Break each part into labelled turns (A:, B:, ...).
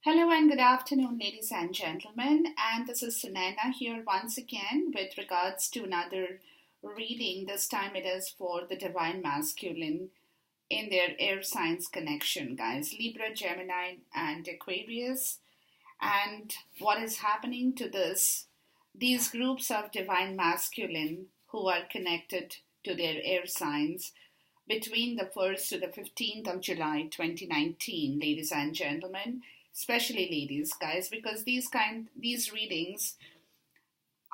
A: Hello and good afternoon, ladies and gentlemen. And this is Sunaina here once again with regards to another reading. This time it is for the Divine Masculine in their air signs connection, guys. Libra, Gemini, and Aquarius. And what is happening to these groups of Divine Masculine who are connected to their air signs between the 1st to the 15th of July 2019, ladies and gentlemen, especially ladies, guys, because these readings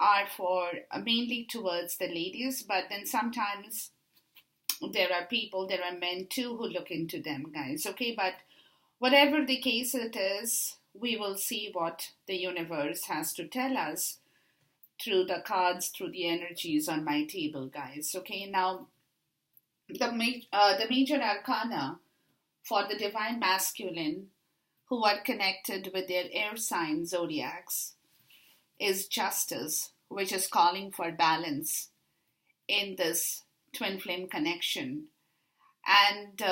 A: are for mainly towards the ladies, but then sometimes there are men too who look into them, guys. Okay, but whatever the case it is, we will see what the universe has to tell us through the cards, through the energies on my table, guys. Okay, now the major arcana for the divine masculine who are connected with their air sign zodiacs is justice, which is calling for balance in this twin flame connection. And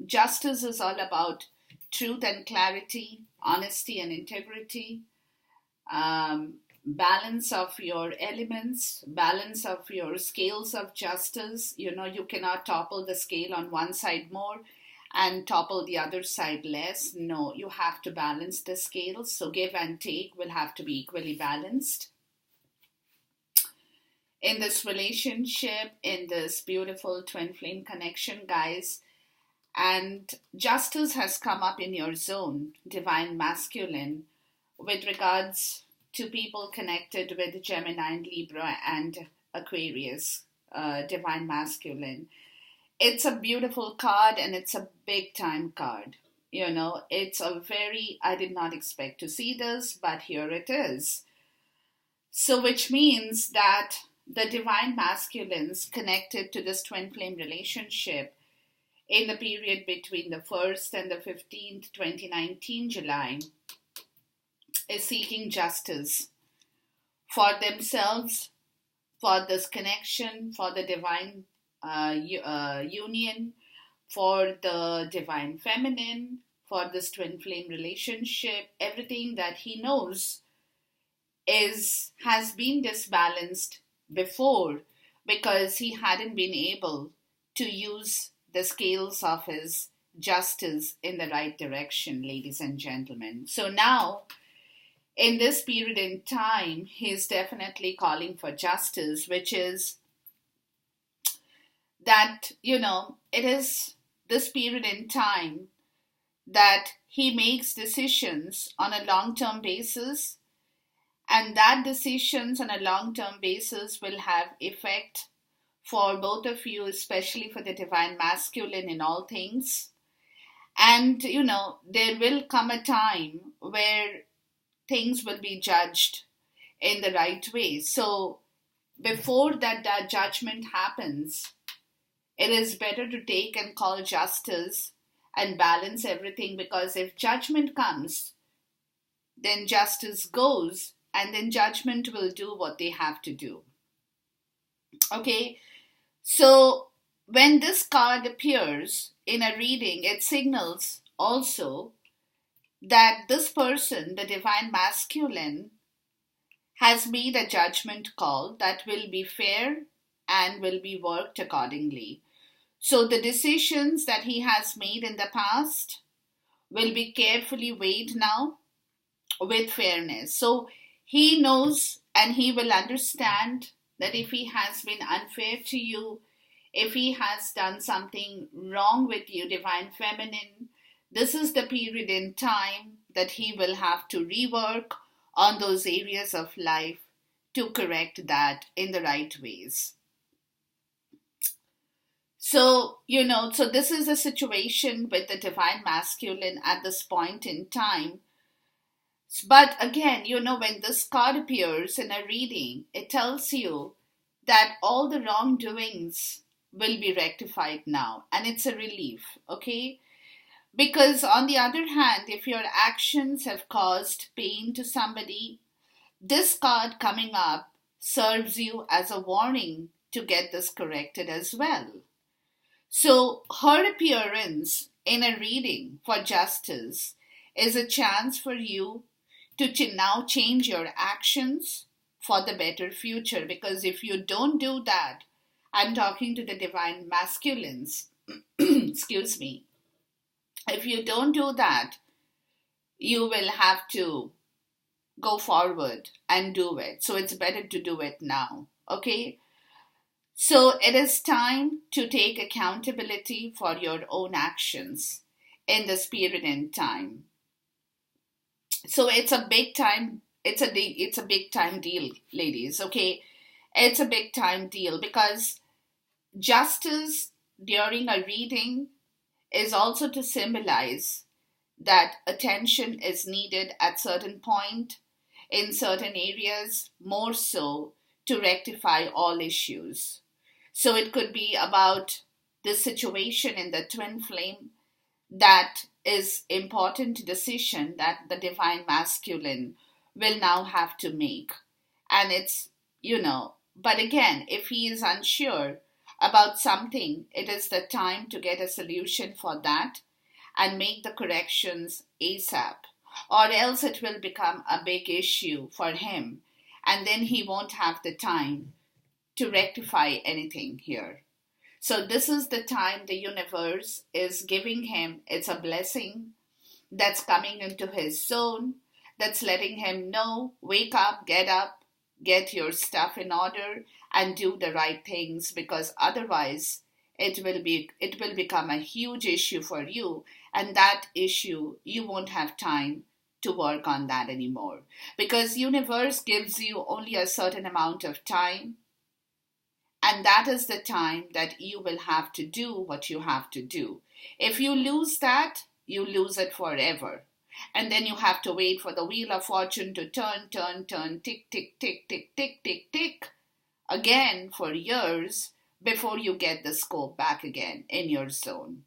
A: justice is all about truth and clarity, honesty and integrity, balance of your elements, balance of your scales of justice. You cannot topple the scale on one side more and topple the other side less. No, you have to balance the scales. So give and take will have to be equally balanced in this relationship, in this beautiful twin flame connection, guys. And justice has come up in your zone, divine masculine, with regards to people connected with Gemini and Libra and Aquarius, divine masculine. It's a beautiful card and it's a big time card. I did not expect to see this, but here it is. So, which means that the divine masculines connected to this twin flame relationship in the period between the 1st and the 15th, 2019 July is seeking justice for themselves, for this connection, for the divine union, for the divine feminine, for this twin flame relationship. Everything that he knows has been disbalanced before because he hadn't been able to use the scales of his justice in the right direction, ladies and gentlemen. So now, in this period in time, he's definitely calling for justice, which is that, it is this period in time that he makes decisions on a long-term basis, and that decisions on a long-term basis will have effect for both of you, especially for the divine masculine in all things. And, there will come a time where things will be judged in the right way. So before that judgment happens, it is better to take and call justice and balance everything, because if judgment comes, then justice goes, and then judgment will do what they have to do. Okay, so when this card appears in a reading, it signals also that this person, the divine masculine, has made a judgment call that will be fair and will be worked accordingly. So the decisions that he has made in the past will be carefully weighed now with fairness. So he knows and he will understand that if he has been unfair to you, if he has done something wrong with you, divine feminine, this is the period in time that he will have to rework on those areas of life to correct that in the right ways. So, so this is a situation with the divine masculine at this point in time. But again, when this card appears in a reading, it tells you that all the wrongdoings will be rectified now. And it's a relief, okay? Because on the other hand, if your actions have caused pain to somebody, this card coming up serves you as a warning to get this corrected as well. So her appearance in a reading for justice is a chance for you to now change your actions for the better future. Because if you don't do that, I'm talking to the divine masculines, excuse me. If you don't do that, you will have to go forward and do it. So it's better to do it now. Okay? So it is time to take accountability for your own actions in the spirit and time. So it's a big time. It's a big time deal, ladies. Okay, it's a big time deal because justice during a reading is also to symbolize that attention is needed at certain point in certain areas, more so to rectify all issues. So it could be about this situation in the twin flame, that is important decision that the divine masculine will now have to make. And it's, but again, if he is unsure about something, it is the time to get a solution for that and make the corrections ASAP, or else it will become a big issue for him, and then he won't have the time to rectify anything here. So, this is the time the universe is giving him. It's a blessing that's coming into his zone, that's letting him know, wake up, get your stuff in order, and do the right things, because otherwise it will become a huge issue for you, and that issue you won't have time to work on that anymore, because universe gives you only a certain amount of time, and that is the time that you will have to do what you have to do. If you lose that, you lose it forever. And then you have to wait for the wheel of fortune to turn, tick, tick, tick, tick, tick, tick, tick, again for years before you get the scope back again in your zone.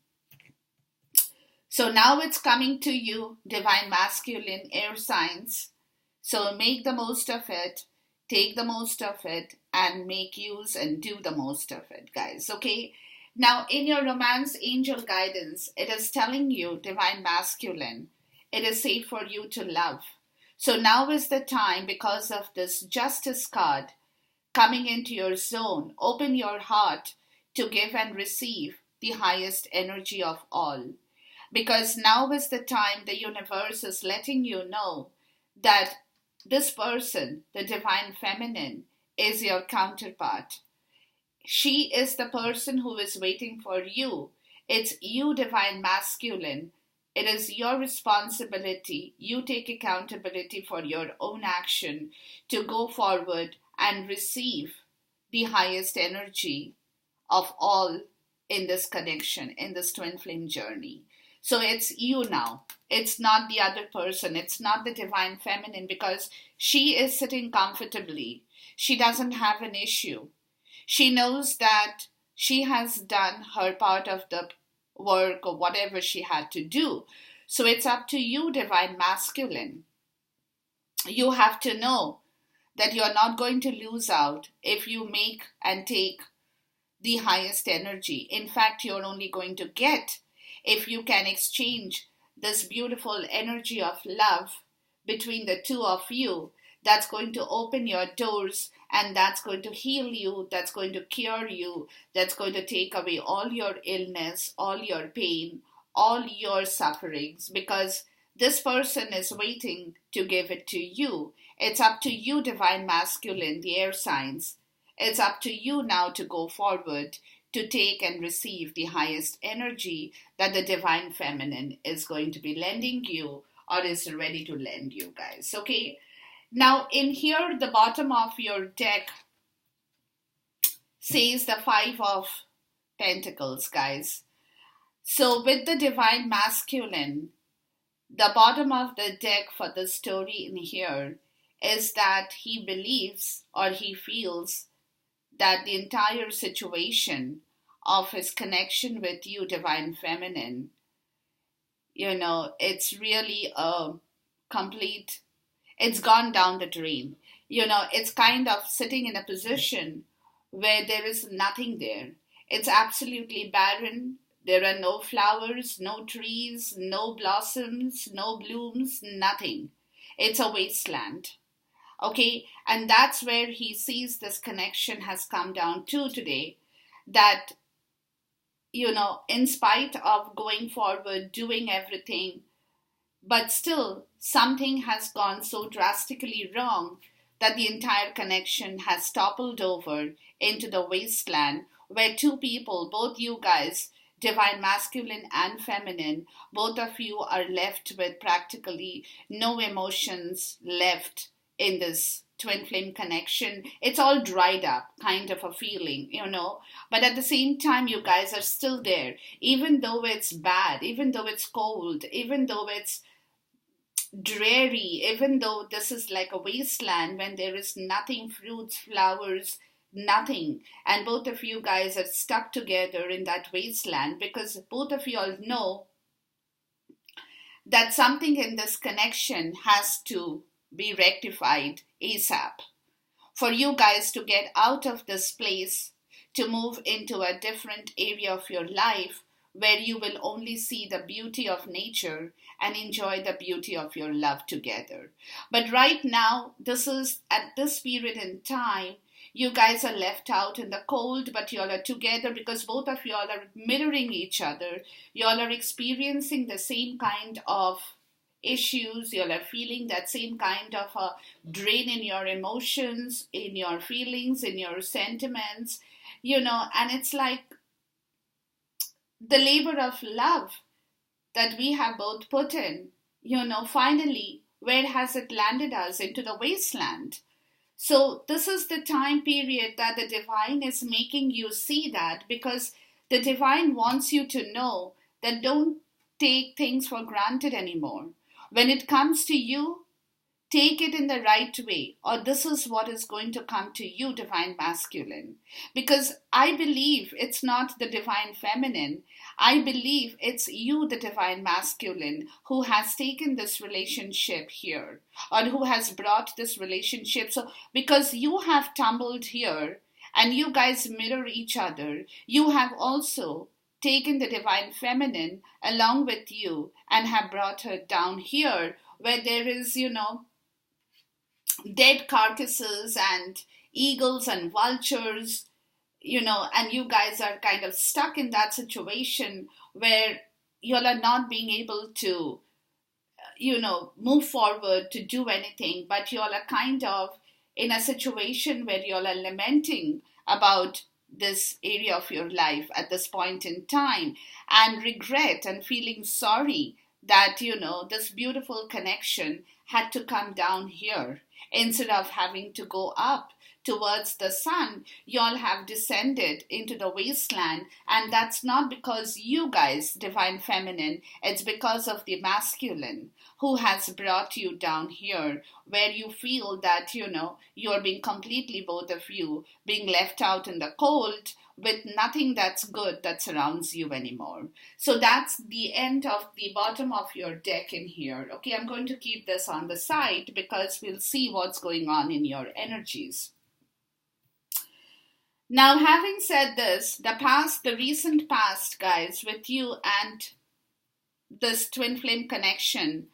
A: So now it's coming to you, divine masculine air signs. So make the most of it, take the most of it, and make use and do the most of it, guys. Okay? Now, in your romance angel guidance, it is telling you, divine masculine, it is safe for you to love. So now is the time, because of this justice card coming into your zone. Open your heart to give and receive the highest energy of all. Because now is the time the universe is letting you know that this person, the divine feminine, is your counterpart. She is the person who is waiting for you. It's you, divine masculine. It is your responsibility. You take accountability for your own action to go forward and receive the highest energy of all in this connection, in this twin flame journey. So it's you now. It's not the other person. It's not the divine feminine, because she is sitting comfortably. She doesn't have an issue. She knows that she has done her part of the work or whatever she had to do. So it's up to you, divine masculine. You have to know that you're not going to lose out if you make and take the highest energy. In fact, you're only going to get if you can exchange this beautiful energy of love between the two of you. That's going to open your doors, and that's going to heal you, that's going to cure you, that's going to take away all your illness, all your pain, all your sufferings, because this person is waiting to give it to you. It's up to you, divine masculine, the air signs. It's up to you now to go forward, to take and receive the highest energy that the divine feminine is going to be lending you, or is ready to lend you, guys. Okay? Now, in here, the bottom of your deck says the Five of Pentacles, guys. So, with the divine masculine, the bottom of the deck for the story in here is that he believes, or he feels, that the entire situation of his connection with you, divine feminine, it's really a complete, it's gone down the drain. It's kind of sitting in a position where there is nothing there. It's absolutely barren. There are no flowers, no trees, no blossoms, no blooms, nothing. It's a wasteland. Okay, and that's where he sees this connection has come down to today, that in spite of going forward, doing everything, but still something has gone so drastically wrong that the entire connection has toppled over into the wasteland where two people, both you guys, divine masculine and feminine, both of you are left with practically no emotions left in this twin flame connection. It's all dried up, kind of a feeling. But at the same time, you guys are still there, even though it's bad, even though it's cold, even though it's dreary, even though this is like a wasteland when there is nothing, fruits, flowers, nothing. And both of you guys are stuck together in that wasteland because both of you all know that something in this connection has to be rectified ASAP. For you guys to get out of this place, to move into a different area of your life where you will only see the beauty of nature and enjoy the beauty of your love together. But right now, this is at this period in time, you guys are left out in the cold, but you all are together because both of you all are mirroring each other. You all are experiencing the same kind of issues. You all are feeling that same kind of a drain in your emotions, in your feelings, in your sentiments, and it's like the labor of love that we have both put in, finally, where has it landed us? Into the wasteland. So this is the time period that the divine is making you see that, because the divine wants you to know that don't take things for granted anymore. When it comes to you, take it in the right way, or this is what is going to come to you, divine masculine. Because I believe it's not the divine feminine. I believe it's you, the divine masculine, who has taken this relationship here, or who has brought this relationship. So, because you have tumbled here and you guys mirror each other, you have also taken the divine feminine along with you and have brought her down here where there is, dead carcasses and eagles and vultures, and you guys are kind of stuck in that situation where y'all are not being able to, move forward to do anything, but y'all are kind of in a situation where y'all are lamenting about this area of your life at this point in time and regret and feeling sorry that, this beautiful connection had to come down here. Instead of having to go up towards the sun, y'all have descended into the wasteland. And that's not because you guys, divine feminine, it's because of the masculine who has brought you down here where you feel that, you're being completely, both of you, being left out in the cold with nothing that's good that surrounds you anymore. So that's the end of the bottom of your deck in here. Okay, I'm going to keep this on the side because we'll see what's going on in your energies. Now, having said this, the recent past, guys, with you and this twin flame connection,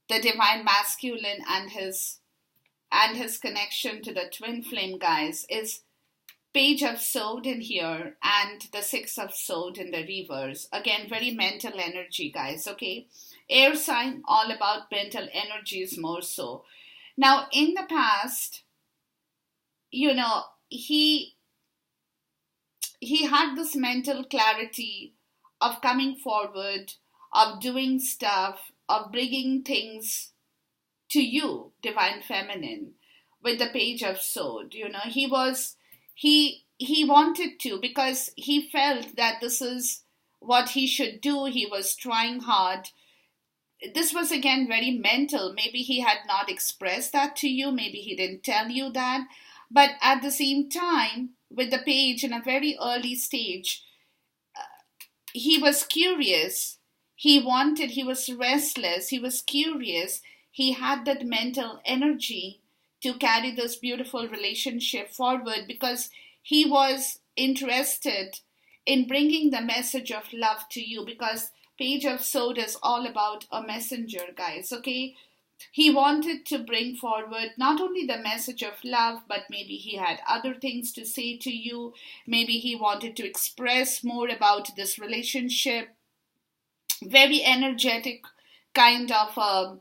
A: the divine masculine and his connection to the twin flame, guys, is Page of Sword in here and the Six of Sword in the reverse. Again, very mental energy, guys, okay? Air sign, all about mental energies more so. Now, in the past, he had this mental clarity of coming forward, of doing stuff, of bringing things to you, divine feminine, with the Page of Sword. He wanted to, because he felt that this is what he should do. He was trying hard. This was again very mental. Maybe he had not expressed that to you. Maybe he didn't tell you that. But at the same time, with the page in a very early stage, he was curious. He was restless. He was curious. He had that mental energy to carry this beautiful relationship forward because he was interested in bringing the message of love to you, because Page of Swords is all about a messenger, guys, okay? He wanted to bring forward not only the message of love, but maybe he had other things to say to you. Maybe he wanted to express more about this relationship. Very energetic kind of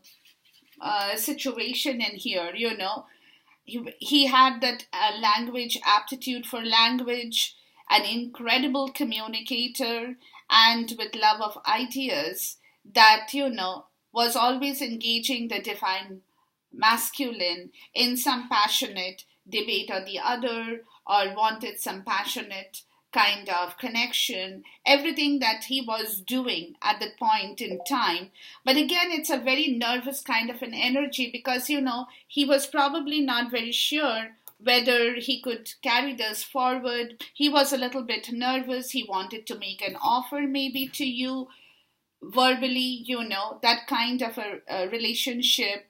A: situation in here, you know. He had that language, aptitude for language, an incredible communicator, and with love of ideas that, you know, was always engaging the divine masculine in some passionate debate or the other, or wanted some passionate kind of connection, everything that he was doing at that point in time. But again, it's a very nervous kind of an energy, because, you know, he was probably not very sure whether he could carry this forward. He was a little bit nervous. He wanted to make an offer maybe to you verbally, you know, that kind of a relationship.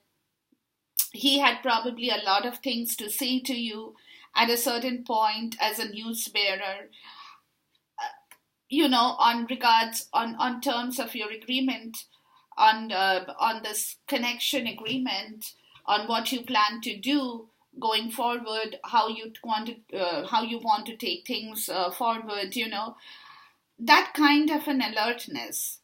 A: He had probably a lot of things to say to you at a certain point as a news bearer, you know, on regards, on terms of your agreement, on this connection agreement, on what you plan to do going forward, how you want to take things forward, you know, that kind of an alertness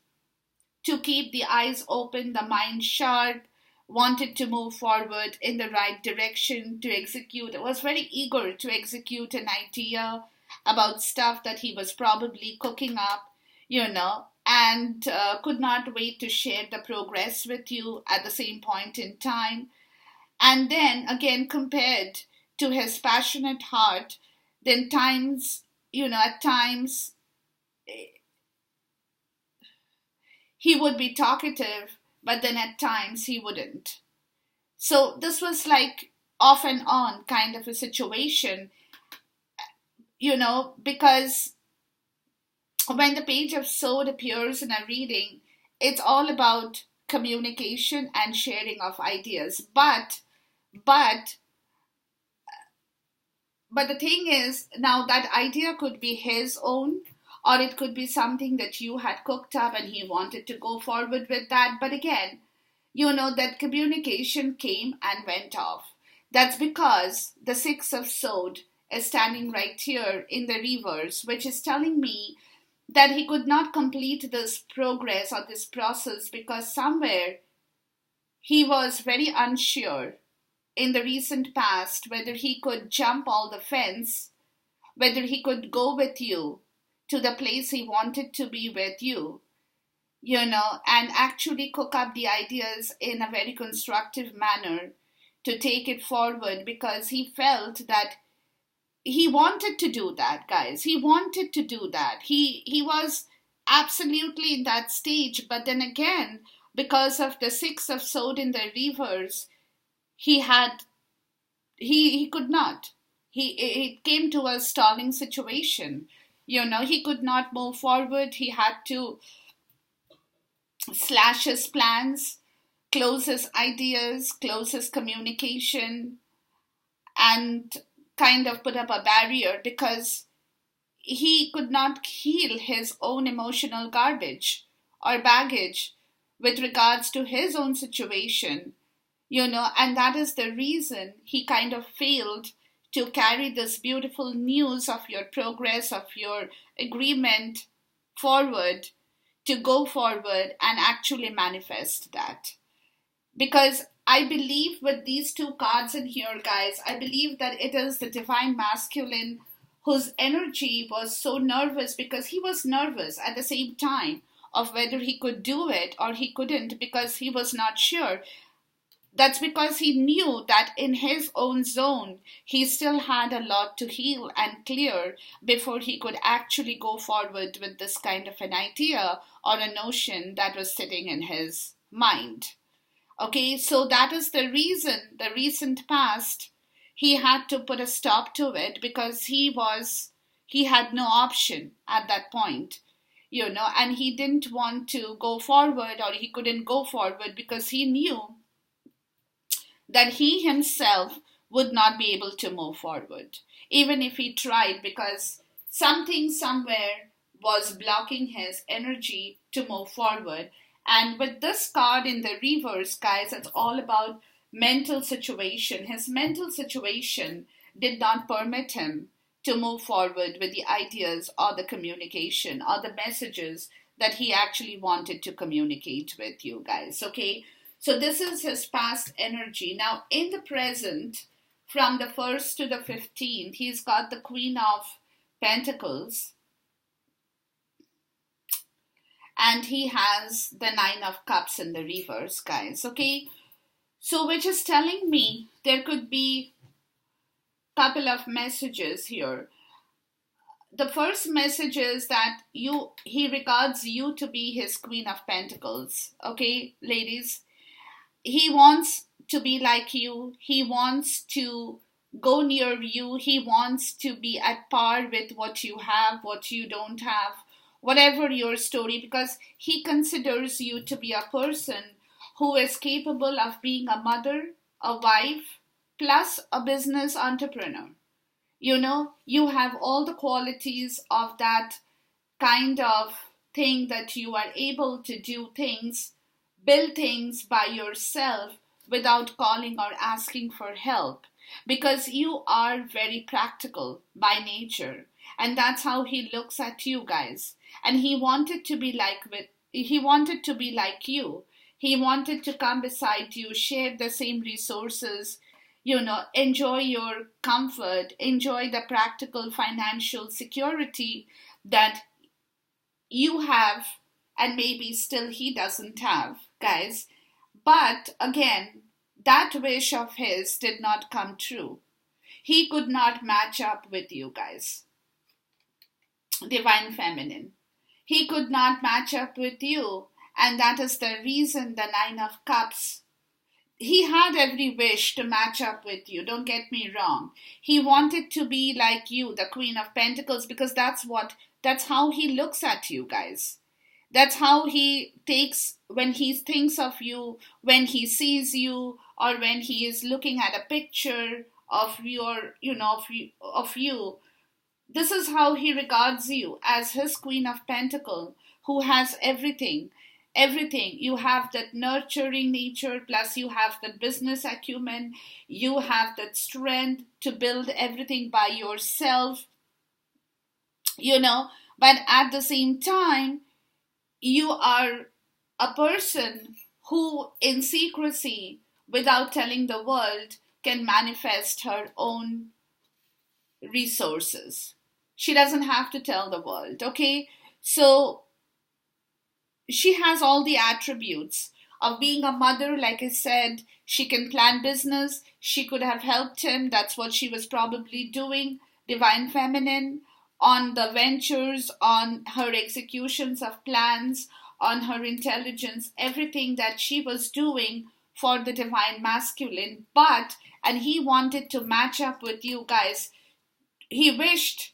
A: to keep the eyes open, the mind sharp, wanted to move forward in the right direction to execute, was very eager to execute an idea about stuff that he was probably cooking up, you know, and could not wait to share the progress with you at the same point in time. And then again, compared to his passionate heart, then times, you know, at times he would be talkative, but then at times he wouldn't. So this was like off and on kind of a situation, you know, because when the Page of Swords appears in a reading, it's all about communication and sharing of ideas. But but the thing is, now that idea could be his own, or it could be something that you had cooked up and he wanted to go forward with that. But again, you know, that communication came and went off. That's because the Six of Swords is standing right here in the reverse, which is telling me that he could not complete this progress or this process because somewhere he was very unsure in the recent past whether he could jump all the fence, whether he could go with you to the place he wanted to be with you, you know, and actually cook up the ideas in a very constructive manner to take it forward, because he felt that he wanted to do that, guys. He wanted to do that. He was absolutely in that stage, but then again, because of the Six of Swords in the reverse, he could not. It came to a stalling situation. You know, he could not move forward. He had to slash his plans, close his ideas, close his communication, and kind of put up a barrier because he could not heal his own emotional garbage or baggage with regards to his own situation, you know, and that is the reason he kind of failed to carry this beautiful news of your progress, of your agreement forward, to go forward and actually manifest that. Because I believe with these two cards in here, guys, I believe that it is the divine masculine whose energy was so nervous, because he was nervous at the same time of whether he could do it or he couldn't, because he was not sure. That's because he knew that in his own zone, he still had a lot to heal and clear before he could actually go forward with this kind of an idea or a notion that was sitting in his mind. Okay, so that is the reason, the recent past, he had to put a stop to it, because he had no option at that point, you know, and he didn't want to go forward, or he couldn't go forward because he knew that he himself would not be able to move forward, even if he tried, because something somewhere was blocking his energy to move forward. And with this card in the reverse, guys, it's all about mental situation. His mental situation did not permit him to move forward with the ideas or the communication or the messages that he actually wanted to communicate with you guys. Okay, so this is his past energy. Now, in the present, from the 1st to the 15th, he's got the Queen of Pentacles, and he has the Nine of Cups in the reverse, guys. Okay, so which is telling me there could be a couple of messages here. The first message is that he regards you to be his Queen of Pentacles. Okay, ladies, he wants to be like you. He wants to go near you. He wants to be at par with what you have, what you don't have, whatever your story, because he considers you to be a person who is capable of being a mother, a wife, plus a business entrepreneur. You know, you have all the qualities of that kind of thing, that you are able to do things, build things by yourself without calling or asking for help, because you are very practical by nature. And that's how he looks at you guys. And he wanted to be like you. He wanted to come beside you, share the same resources, enjoy your comfort, enjoy the practical financial security that you have, and maybe still he doesn't have, guys. But again, that wish of his did not come true. He could not match up with you guys. Divine Feminine. He could not match up with you, and that is the reason the Nine of Cups. He had every wish to match up with you, don't get me wrong. He wanted to be like you, the Queen of Pentacles, because that's how he looks at you guys. That's how he takes, when he thinks of you, when he sees you, or when he is looking at a picture of of you. This is how he regards you, as his Queen of Pentacles, who has everything. Everything. You have that nurturing nature, plus you have the business acumen, you have that strength to build everything by yourself, but at the same time, you are a person who, in secrecy, without telling the world, can manifest her own resources. She doesn't have to tell the world, okay? So she has all the attributes of being a mother. Like I said, she can plan business. She could have helped him. That's what she was probably doing. Divine Feminine, on the ventures, on her executions of plans, on her intelligence, everything that she was doing for the Divine Masculine. And he wanted to match up with you guys. He wished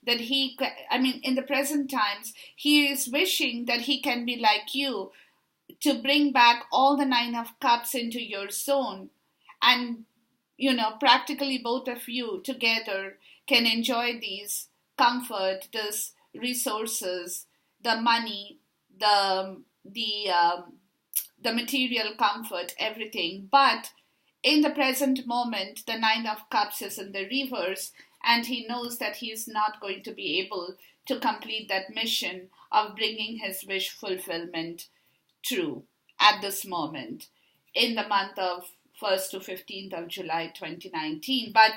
A: that in the present times, he is wishing that he can be like you, to bring back all the Nine of Cups into your zone. And, practically both of you together can enjoy these comfort, these resources, the money, the material comfort, everything. But in the present moment, the Nine of Cups is in the reverse, and he knows that he is not going to be able to complete that mission of bringing his wish fulfillment true at this moment in the month of 1st to 15th of July 2019. But,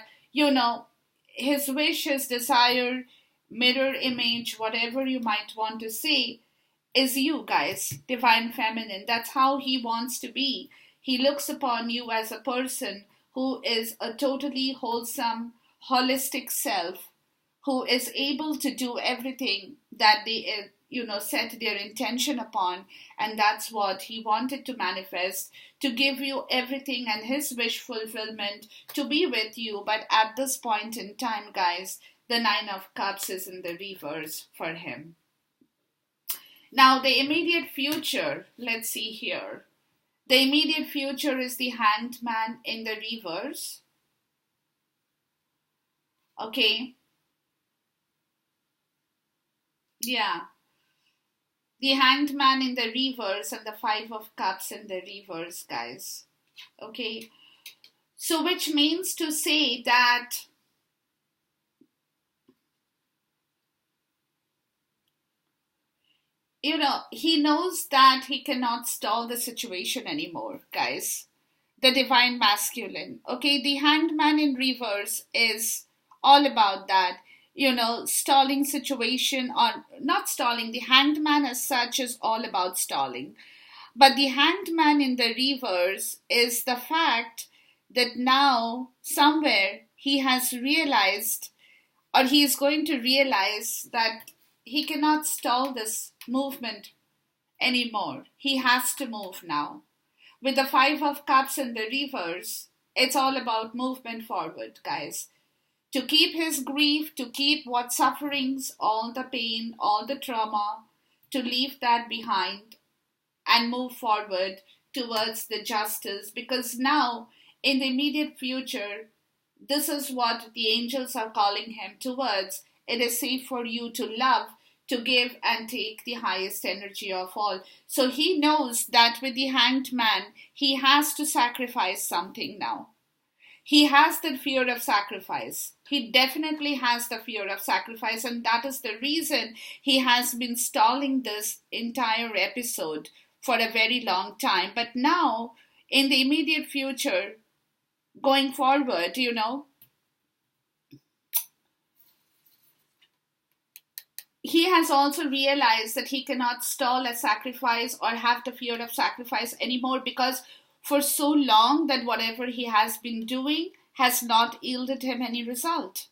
A: his wish, his desire, mirror image, whatever you might want to say, is you guys, Divine Feminine. That's how he wants to be. He looks upon you as a person who is a totally wholesome, holistic self, who is able to do everything that they set their intention upon. And that's what he wanted to manifest, to give you everything, and his wish fulfillment to be with you. But at this point in time, guys, the Nine of Cups is in the reverse for him. Now, the immediate future, let's see here. The immediate future is the Hanged Man in the reverse. Okay. Yeah. The Hanged Man in the reverse and the Five of Cups in the reverse, guys. Okay. So, which means to say that, he knows that he cannot stall the situation anymore, guys. The divine masculine. Okay, the Hanged Man in reverse is all about that. Stalling situation, or not stalling. The Hanged Man as such is all about stalling. But the Hanged Man in the reverse is the fact that now somewhere he has realized, or he is going to realize, that he cannot stall this movement anymore. He has to move now. With the Five of Cups in the reverse, it's all about movement forward, guys. To keep his grief, to keep what sufferings, all the pain, all the trauma, to leave that behind and move forward towards the justice. Because now, in the immediate future, this is what the angels are calling him towards. It is safe for you to love, to give and take the highest energy of all. So he knows that with the Hanged Man, he has to sacrifice something now. He has the fear of sacrifice. He definitely has the fear of sacrifice, and that is the reason he has been stalling this entire episode for a very long time. But now, in the immediate future, going forward, he has also realized that he cannot stall a sacrifice or have the fear of sacrifice anymore, because for so long that whatever he has been doing has not yielded him any result.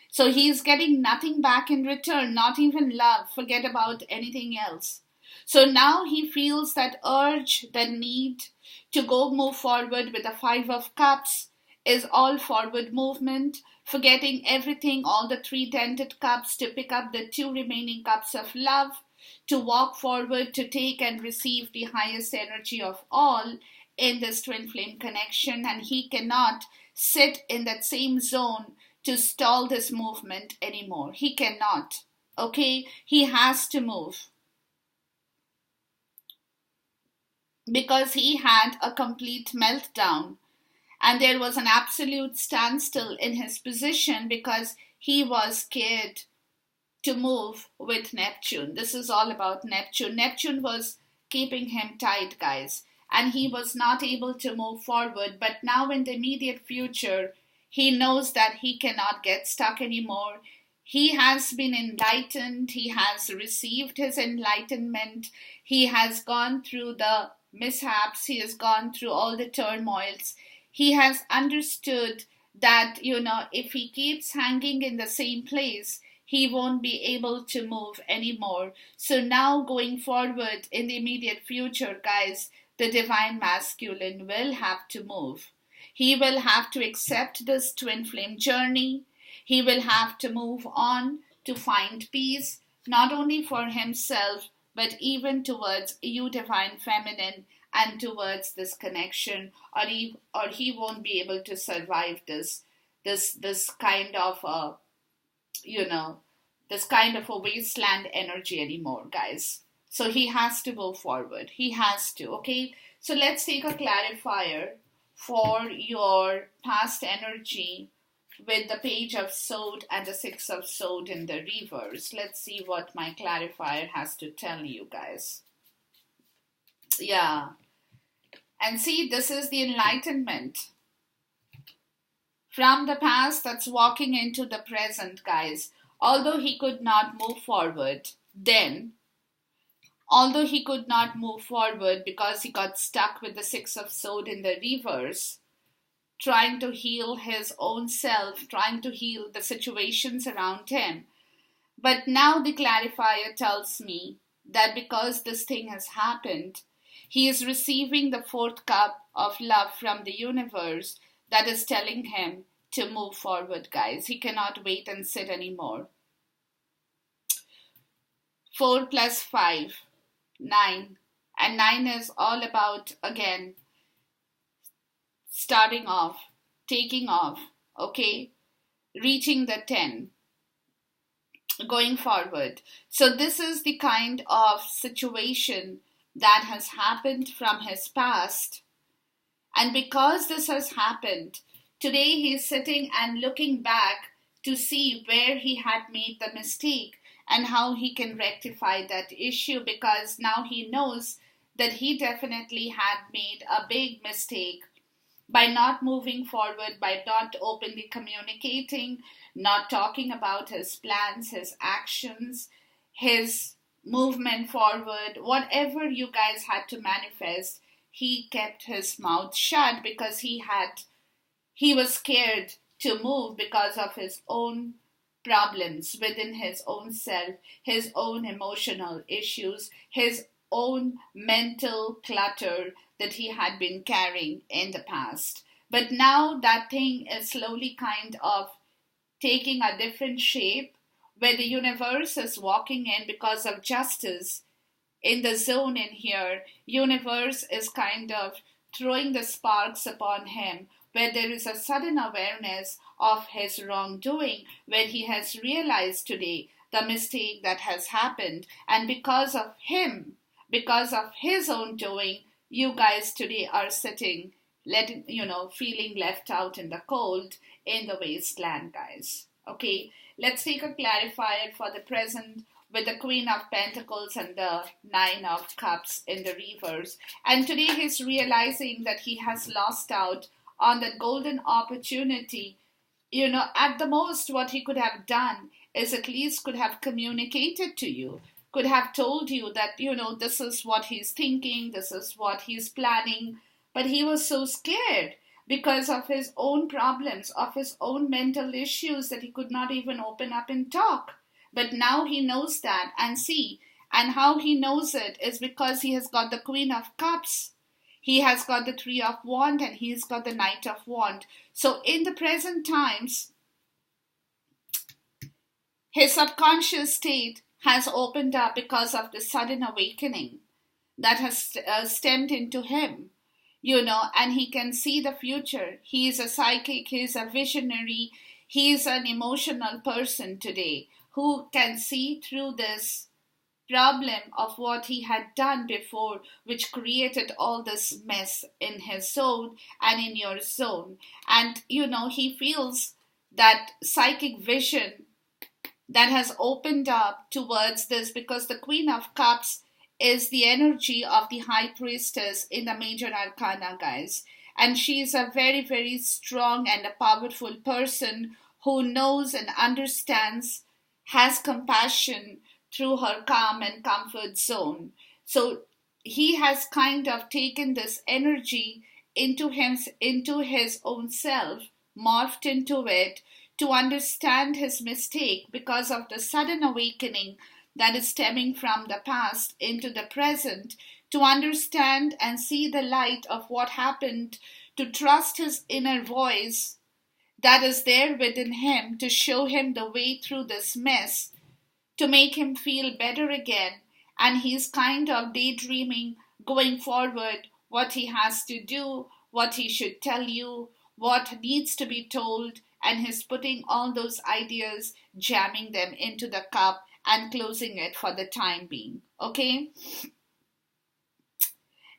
A: So he is getting nothing back in return, not even love, forget about anything else. So now he feels that urge, that need to go move forward with the Five of Cups is all forward movement, forgetting everything, all the three dented cups, to pick up the two remaining cups of love, to walk forward, to take and receive the highest energy of all in this twin flame connection. And he cannot sit in that same zone to stall this movement anymore. He cannot. Okay? He has to move, because he had a complete meltdown, and there was an absolute standstill in his position because he was scared to move with Neptune. This is all about Neptune. Neptune was keeping him tight, guys, and he was not able to move forward. But now, in the immediate future, he knows that he cannot get stuck anymore. He has been enlightened, he has received his enlightenment, he has gone through the mishaps, he has gone through all the turmoils. He has understood that, if he keeps hanging in the same place, he won't be able to move anymore. So now, going forward in the immediate future, guys, the divine masculine will have to move. He will have to accept this twin flame journey. He will have to move on to find peace, not only for himself, but even towards you, divine feminine, and towards this connection, or he won't be able to survive this kind of you know this kind of a wasteland energy anymore, guys. So he has to go forward. He has to. Okay, so let's take a clarifier for your past energy with the Page of Sword and the Six of Sword in the reverse. Let's see what my clarifier has to tell you, guys. Yeah. And see, this is the enlightenment from the past that's walking into the present, guys. Although he could not move forward then, although he could not move forward because he got stuck with the Six of Sword in the reverse, trying to heal his own self, trying to heal the situations around him. But now the clarifier tells me that because this thing has happened, he is receiving the fourth cup of love from the universe that is telling him to move forward, guys. He cannot wait and sit anymore. 4 plus 5, 9. And 9 is all about, again, starting off, taking off, okay? Reaching the 10. going forward. So this is the kind of situation that has happened from his past. And because this has happened, today he's sitting and looking back to see where he had made the mistake and how he can rectify that issue, because now he knows that he definitely had made a big mistake by not moving forward, by not openly communicating, not talking about his plans, his actions, his movement forward, whatever you guys had to manifest, he kept his mouth shut because he was scared to move because of his own problems within his own self, his own emotional issues, his own mental clutter that he had been carrying in the past. But now that thing is slowly kind of taking a different shape, where the universe is walking in because of justice in the zone in here. Universe is kind of throwing the sparks upon him, where there is a sudden awareness of his wrongdoing, where he has realized today the mistake that has happened, and because of him, because of his own doing, you guys today are sitting, letting feeling left out in the cold in the wasteland, guys. Okay, let's take a clarifier for the present with the Queen of Pentacles and the Nine of Cups in the reverse. And today he's realizing that he has lost out on that golden opportunity. At the most, what he could have done is at least could have communicated to you, could have told you that, this is what he's thinking, this is what he's planning. But he was so scared because of his own problems, of his own mental issues, that he could not even open up and talk. But now he knows that, and see, and how he knows it is because he has got the Queen of Cups. He has got the Three of Wands and he's got the Knight of Wands. So in the present times, his subconscious state has opened up because of the sudden awakening that has stemmed into him, and he can see the future. He is a psychic, he is a visionary, he is an emotional person today who can see through this problem of what he had done before, which created all this mess in his zone and in your zone. And he feels that psychic vision that has opened up towards this, because the Queen of Cups is the energy of the High Priestess in the Major Arcana, guys. And she is a very, very strong and a powerful person who knows and understands, has compassion through her calm and comfort zone. So he has kind of taken this energy into his own self, morphed into it, to understand his mistake because of the sudden awakening that is stemming from the past into the present, to understand and see the light of what happened, to trust his inner voice that is there within him to show him the way through this mess, to make him feel better again. And he's kind of daydreaming going forward what he has to do, what he should tell you, what needs to be told, and he's putting all those ideas, jamming them into the cup and closing it for the time being. Okay?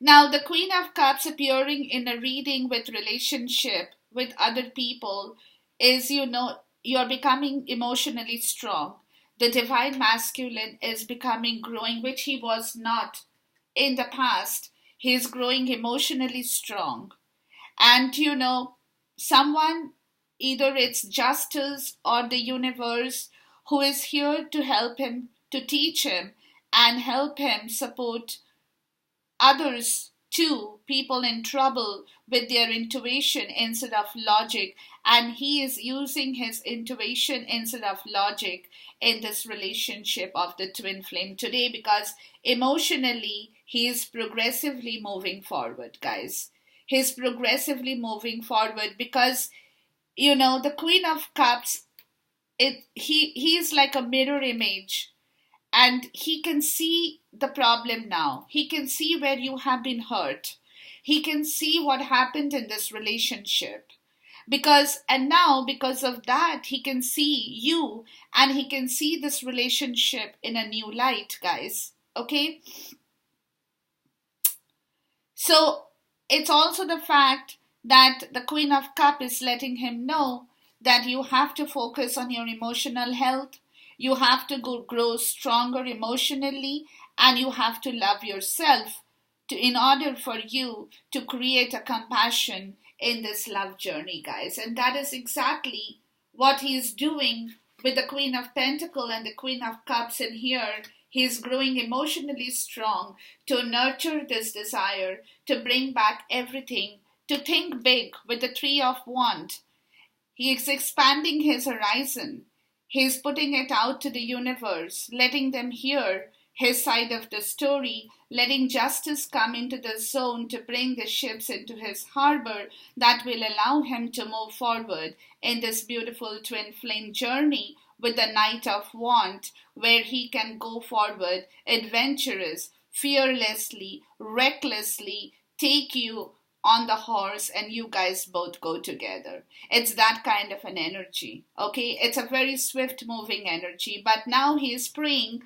A: Now, the Queen of Cups appearing in a reading with relationship with other people is, you're becoming emotionally strong. The divine masculine is growing, which he was not in the past. He is growing emotionally strong. And someone, either it's justice or the universe, who is here to help him, to teach him, and help him support others too, people in trouble, with their intuition instead of logic. And he is using his intuition instead of logic in this relationship of the twin flame today, because emotionally he is progressively moving forward, guys. He's progressively moving forward because the Queen of Cups, he is like a mirror image, and he can see the problem now. He can see where you have been hurt. He can see what happened in this relationship. And now because of that, he can see you and he can see this relationship in a new light, guys. Okay. So it's also the fact that the Queen of Cup is letting him know that you have to focus on your emotional health. You have to grow stronger emotionally, and you have to love yourself in order for you to create a compassion in this love journey, guys. And that is exactly what he is doing with the Queen of Pentacles and the Queen of Cups in here. He is growing emotionally strong to nurture this desire, to bring back everything, to think big with the Three of Wands. He is expanding his horizon. He is putting it out to the universe, letting them hear his side of the story, letting justice come into the zone to bring the ships into his harbor that will allow him to move forward in this beautiful twin flame journey with the Knight of Wands, where he can go forward adventurous, fearlessly, recklessly, take you on the horse and you guys both go together. It's that kind of an energy. Okay, it's a very swift moving energy, but now he is praying,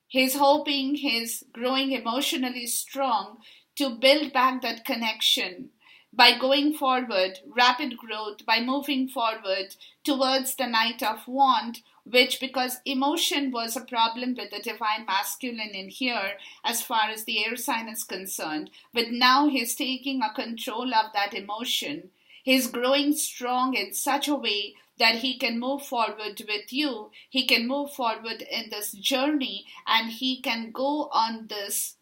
A: he's hoping, he's growing emotionally strong to build back that connection by going forward, rapid growth, by moving forward towards the Knight of Wands, which, because emotion was a problem with the divine masculine in here as far as the air sign is concerned, but now he's taking a control of that emotion. He's growing strong in such a way that he can move forward with you. He can move forward in this journey and he can go on this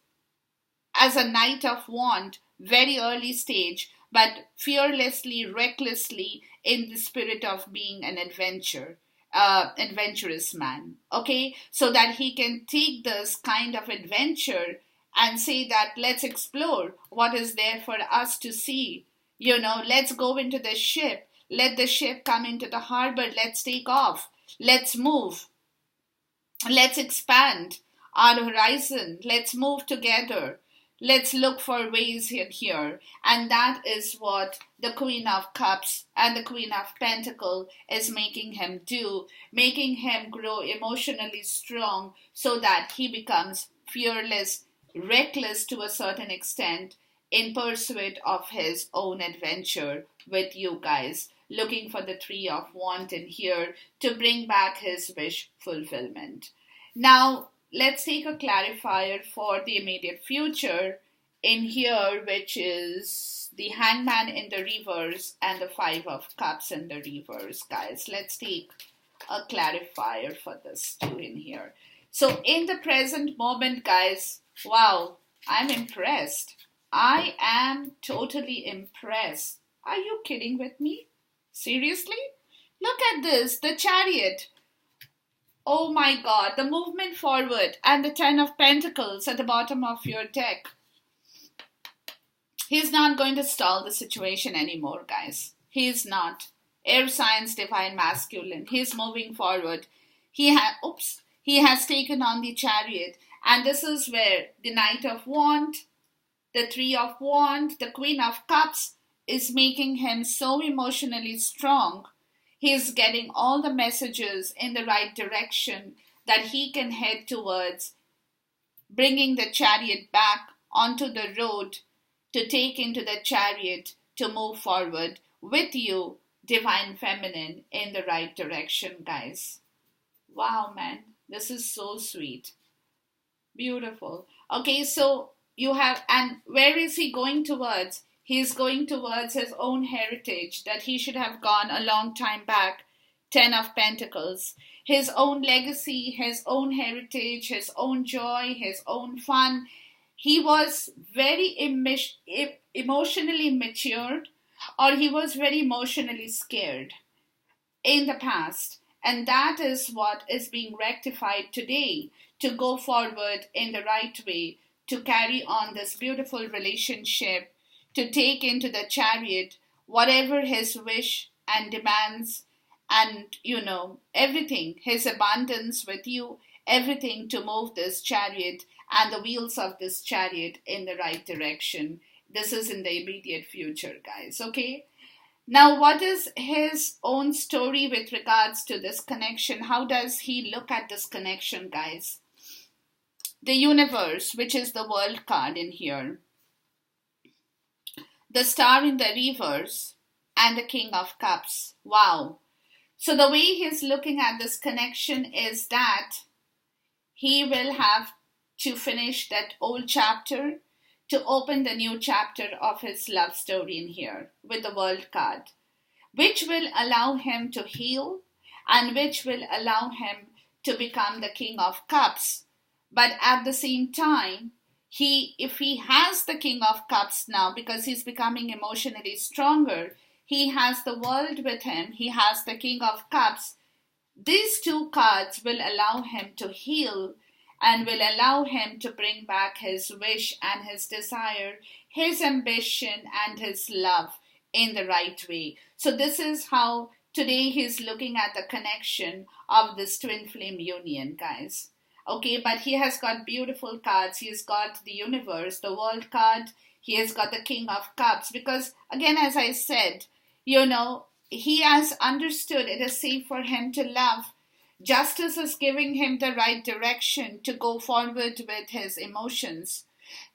A: as a Knight of Wands, very early stage, but fearlessly, recklessly in the spirit of being an adventurous man. Okay, so that he can take this kind of adventure and say that let's explore what is there for us to see. Let's go into the ship. Let the ship come into the harbor. Let's take off. Let's move. Let's expand our horizon. Let's move together. Let's look for ways here. And that is what the Queen of Cups and the Queen of Pentacles is making him do, making him grow emotionally strong so that he becomes fearless, reckless to a certain extent in pursuit of his own adventure with you guys, looking for the Three of Wands in here to bring back his wish fulfillment. Now, let's take a clarifier for the immediate future in here, which is the Hangman in the reverse and the Five of Cups in the reverse, guys. Let's take a clarifier for this too in here. So in the present moment, guys, wow, I'm impressed. I am totally impressed. Are you kidding with me? Seriously? Look at this, the Chariot. Oh my God, the movement forward and the Ten of Pentacles at the bottom of your deck. He's not going to stall the situation anymore, guys. He's not. Air signs, divine masculine. He's moving forward. He has taken on the Chariot. And this is where the Knight of Wands, the Three of Wands, the Queen of Cups is making him so emotionally strong. He's getting all the messages in the right direction that he can head towards bringing the Chariot back onto the road to take into the Chariot to move forward with you, Divine Feminine, in the right direction, guys. Wow, man. This is so sweet. Beautiful. Okay, so you have, and where is he going towards? He's going towards his own heritage that he should have gone a long time back. Ten of Pentacles. His own legacy, his own heritage, his own joy, his own fun. He was very emotionally matured, or he was very emotionally scared in the past. And that is what is being rectified today to go forward in the right way, to carry on this beautiful relationship, to take into the Chariot whatever his wish and demands and, everything, his abundance with you, everything to move this Chariot and the wheels of this Chariot in the right direction. This is in the immediate future, guys, okay? Now, what is his own story with regards to this connection? How does he look at this connection, guys? The universe, which is the world card in here, the star in the reverse, and the King of Cups. Wow. So the way he's looking at this connection is that he will have to finish that old chapter to open the new chapter of his love story in here with the world card, which will allow him to heal and which will allow him to become the King of Cups. But at the same time, if he has the King of Cups now, because he's becoming emotionally stronger, he has the world with him, he has the King of Cups. These two cards will allow him to heal and will allow him to bring back his wish and his desire, his ambition and his love in the right way. So this is how today he's looking at the connection of this twin flame union, guys. Okay, but he has got beautiful cards. He's got the universe, the world card. He has got the King of Cups. Because again, as I said, he has understood it is safe for him to love. Justice is giving him the right direction to go forward with his emotions.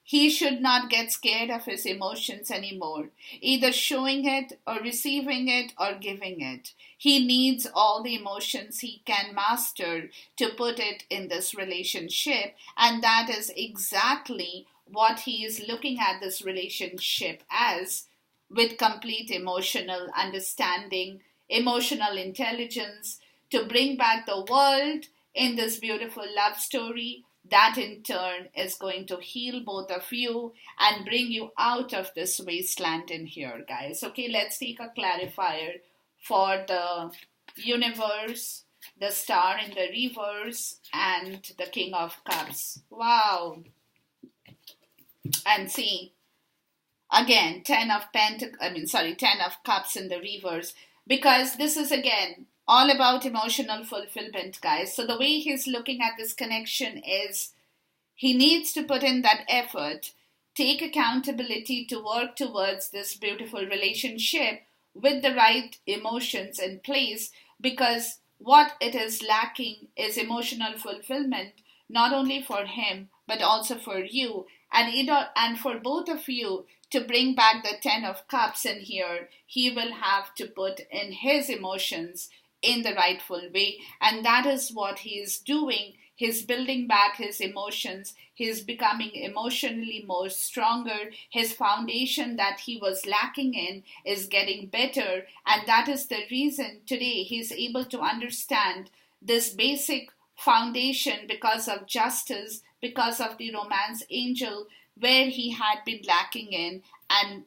A: He should not get scared of his emotions anymore, either showing it or receiving it or giving it. He needs all the emotions he can master to put it in this relationship, and that is exactly what he is looking at this relationship as, with complete emotional understanding, emotional intelligence, to bring back the world in this beautiful love story that in turn is going to heal both of you and bring you out of this wasteland in here, guys. Okay, let's take a clarifier for the universe, the star in the reverse, and the King of Cups. Wow. And see, again, 10 of Cups in the reverse, because this is again all about emotional fulfillment, guys. So the way he's looking at this connection is he needs to put in that effort, take accountability to work towards this beautiful relationship with the right emotions in place, because what it is lacking is emotional fulfillment, not only for him but also for you, and for both of you to bring back the 10 of Cups in here. He will have to put in his emotions in the rightful way, and that is what he is doing. He's building back his emotions. He's becoming emotionally more stronger. His foundation that he was lacking in is getting better, and that is the reason today he's able to understand this basic foundation because of justice, because of the romance angel, where he had been lacking in, and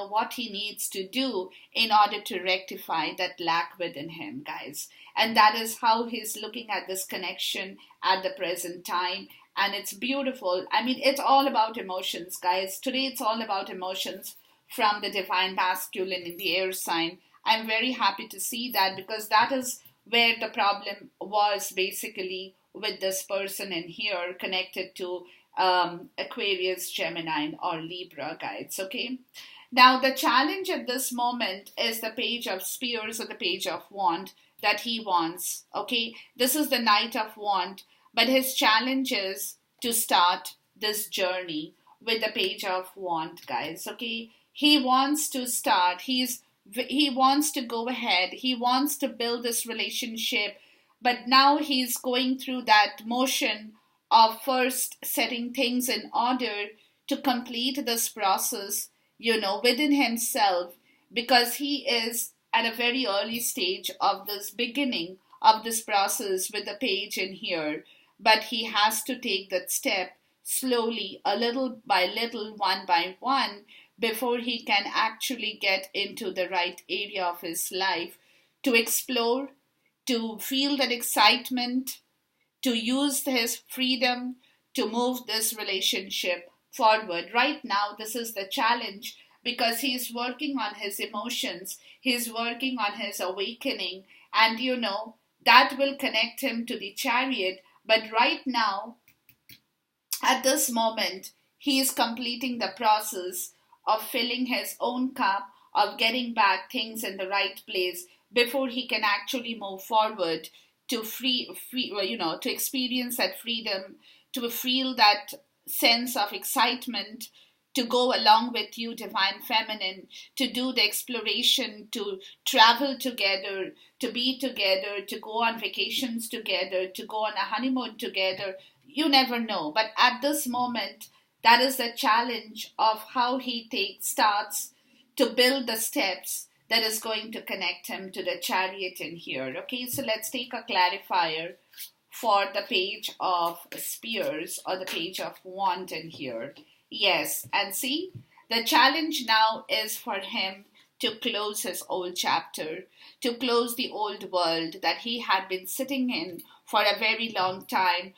A: what he needs to do in order to rectify that lack within him, guys. And that is how he's looking at this connection at the present time, and it's beautiful. I mean, it's all about emotions, guys. Today it's all about emotions from the divine masculine in the air sign. I'm very happy to see that, because that is where the problem was basically with this person in here connected to Aquarius, Gemini, or Libra, guys. Okay. Now the challenge at this moment is the Page of Spears or the Page of Wand that he wants. Okay. This is the Knight of Wand, but his challenge is to start this journey with the Page of Wand, guys. Okay. He wants to start. He wants to go ahead. He wants to build this relationship, but now he's going through that motion of first setting things in order to complete this process, within himself, because he is at a very early stage of this beginning of this process with the page in here. But he has to take that step slowly, a little by little, one by one, before he can actually get into the right area of his life to explore, to feel that excitement, to use his freedom to move this relationship forward. Right now, this is the challenge, because he's working on his emotions, he's working on his awakening, and that will connect him to the Chariot. But right now, at this moment, he is completing the process of filling his own cup, of getting back things in the right place before he can actually move forward to to experience that freedom, to feel that sense of excitement, to go along with you, divine feminine, to do the exploration, to travel together, to be together, to go on vacations together, to go on a honeymoon together. You never know. But at this moment, that is the challenge of how he starts to build the steps that is going to connect him to the chariot in here. Okay, so let's take a clarifier for the page of spears or the page of wand in here. Yes, and see, the challenge now is for him to close his old chapter, to close the old world that he had been sitting in for a very long time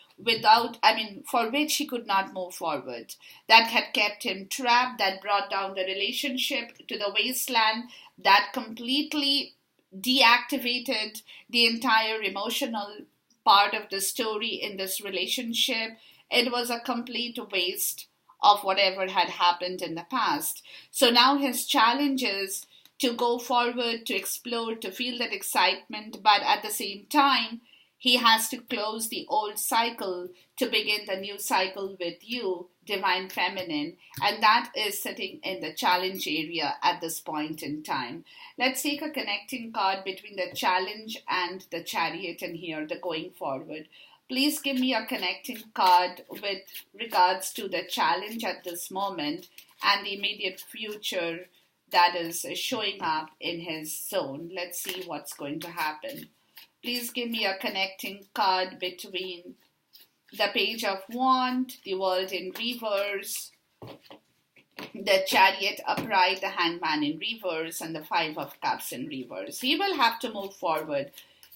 A: for which he could not move forward, that had kept him trapped, that brought down the relationship to the wasteland, that completely deactivated the entire emotional part of the story in this relationship. It was a complete waste of whatever had happened in the past. So now his challenge is to go forward, to explore, to feel that excitement, but at the same time, he has to close the old cycle to begin the new cycle with you, divine feminine, and that is sitting in the challenge area at this point in time. Let's take a connecting card between the challenge and the chariot in here, the going forward. Please give me a connecting card with regards to the challenge at this moment and the immediate future that is showing up in his zone. Let's see what's going to happen. Please give me a connecting card between the page of wand, the world in reverse, the chariot upright, the hangman in reverse, and the 5 of cups in reverse. He will have to move forward.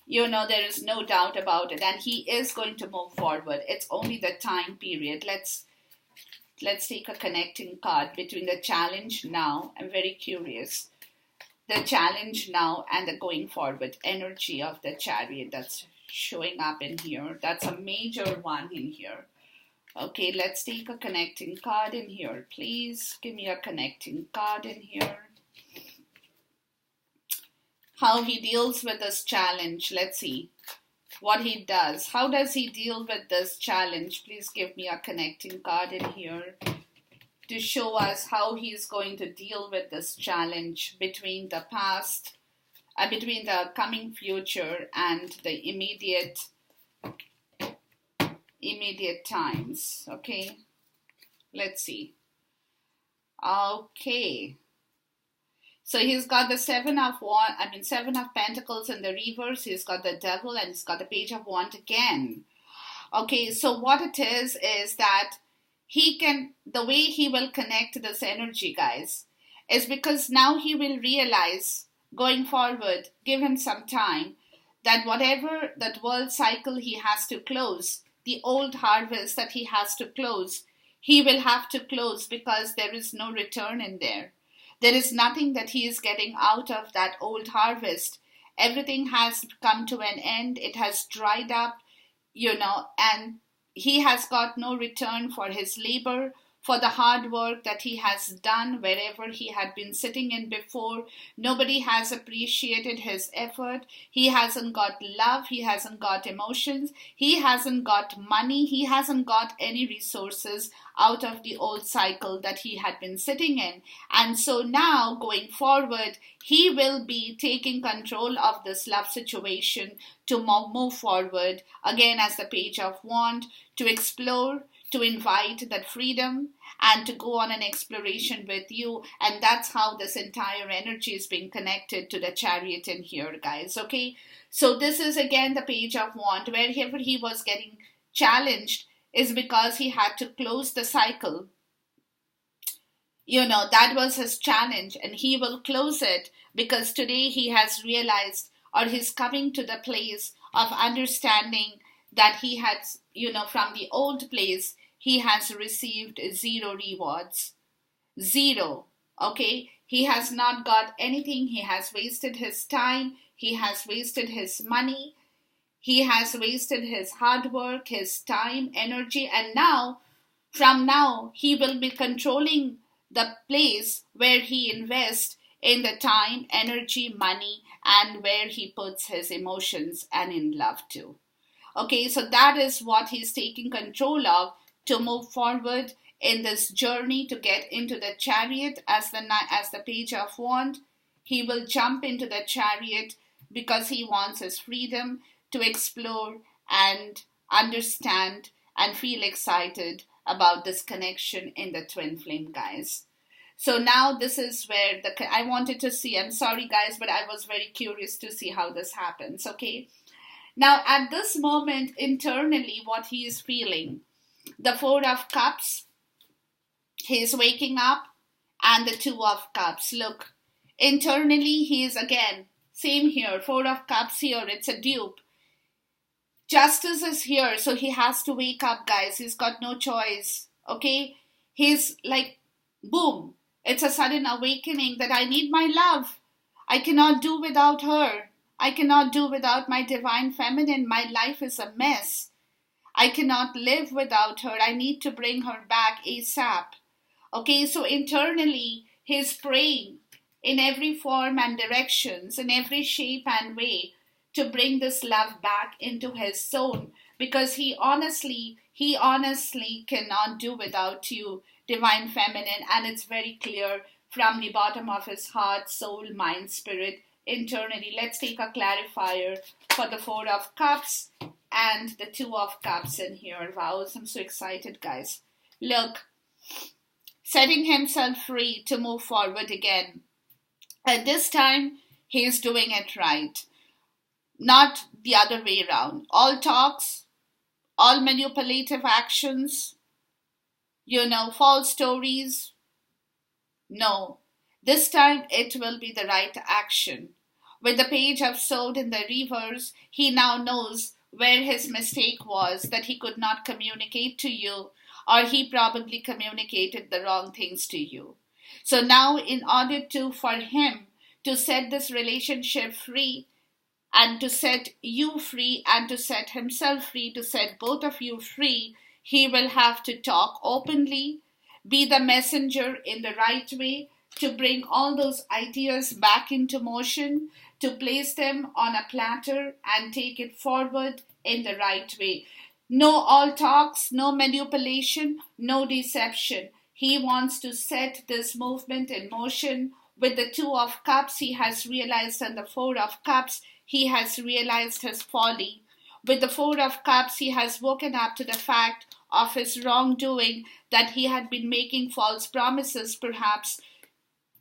A: There is no doubt about it. And he is going to move forward. It's only the time period. Let's take a connecting card between the challenge now. I'm very curious. The challenge now and the going forward energy of the chariot that's showing up in here. That's a major one in here. Okay, let's take a connecting card in here. Please give me a connecting card in here. How he deals with this challenge. Let's see what he does. How does he deal with this challenge? Please give me a connecting card in here to show us how he's going to deal with this challenge between the past, between the coming future and the immediate times. Okay, let's see. Okay. So he's got the 7 of Pentacles in the reverse. He's got the Devil and he's got the Page of Wand again. Okay, so what it is that the way he will connect this energy, guys, is because now he will realize going forward, give him some time, that whatever that world cycle he has to close, the old harvest that he has to close, he will have to close because there is no return in there. There is nothing that he is getting out of that old harvest. Everything has come to an end. It has dried up, and he has got no return for his labor, for the hard work that he has done wherever he had been sitting in before. Nobody has appreciated his effort. He hasn't got love. He hasn't got emotions. He hasn't got money. He hasn't got any resources out of the old cycle that he had been sitting in. And so now, going forward, he will be taking control of this love situation to move forward, again as the Page of Wand, to explore, to invite that freedom, and to go on an exploration with you. And that's how this entire energy is being connected to the chariot in here, guys. Okay, so this is again the Page of Wand. Wherever he was getting challenged is because he had to close the cycle. That was his challenge, and he will close it because today he has realized, or he's coming to the place of understanding that he had, from the old place, he has received 0 rewards. 0. Okay? He has not got anything. He has wasted his time. He has wasted his money. He has wasted his hard work, his time, energy. And now, from now, he will be controlling the place where he invests in the time, energy, money, and where he puts his emotions and in love too. Okay, so that is what he's taking control of to move forward in this journey to get into the chariot as the page of wand. He will jump into the chariot because he wants his freedom to explore and understand and feel excited about this connection in the twin flame, guys. So now this is where I wanted to see. I'm sorry, guys, but I was very curious to see how this happens. Okay. Now, at this moment, internally, what he is feeling, the Four of Cups, he is waking up, and the Two of Cups. Look, internally, he is again, same here, Four of Cups here, it's a dupe. Justice is here, so he has to wake up, guys. He's got no choice, okay? He's like, boom, it's a sudden awakening that I need my love. I cannot do without her. I cannot do without my divine feminine. My life is a mess. I cannot live without her. I need to bring her back ASAP. Okay, so internally, he's praying in every form and directions, in every shape and way to bring this love back into his zone, because he honestly cannot do without you, divine feminine, and it's very clear from the bottom of his heart, soul, mind, spirit, internally. Let's take a clarifier for the Four of Cups and the Two of Cups in here. Wow, I'm so excited, guys. Look, setting himself free to move forward again. At this time, he's doing it right. Not the other way around. All talks, all manipulative actions, false stories. No. This time it will be the right action. With the Page of Swords in the reverse, he now knows where his mistake was, that he could not communicate to you, or he probably communicated the wrong things to you. So now, in order for him to set this relationship free, and to set you free, and to set himself free, to set both of you free, he will have to talk openly, be the messenger in the right way, to bring all those ideas back into motion, to place them on a platter and take it forward in the right way. No all talks, no manipulation, no deception. He wants to set this movement in motion. With the Two of Cups, he has realized, and the Four of Cups, he has realized his folly. With the Four of Cups, he has woken up to the fact of his wrongdoing, that he had been making false promises, perhaps.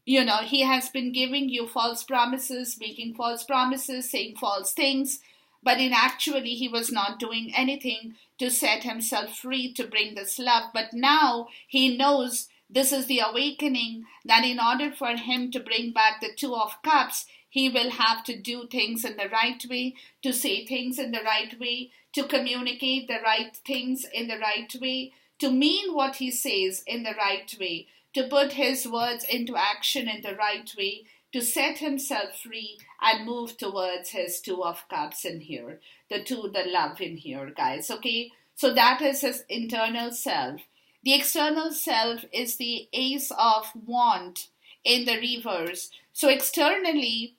A: He has been giving you false promises, making false promises, saying false things, but in actually he was not doing anything to set himself free to bring this love. But now he knows this is the awakening, that in order for him to bring back the Two of Cups, he will have to do things in the right way, to say things in the right way, to communicate the right things in the right way, to mean what he says in the right way, to put his words into action in the right way, to set himself free and move towards his Two of Cups in here, the love in here, guys, okay? So that is his internal self. The external self is the Ace of Wands in the reverse. So externally,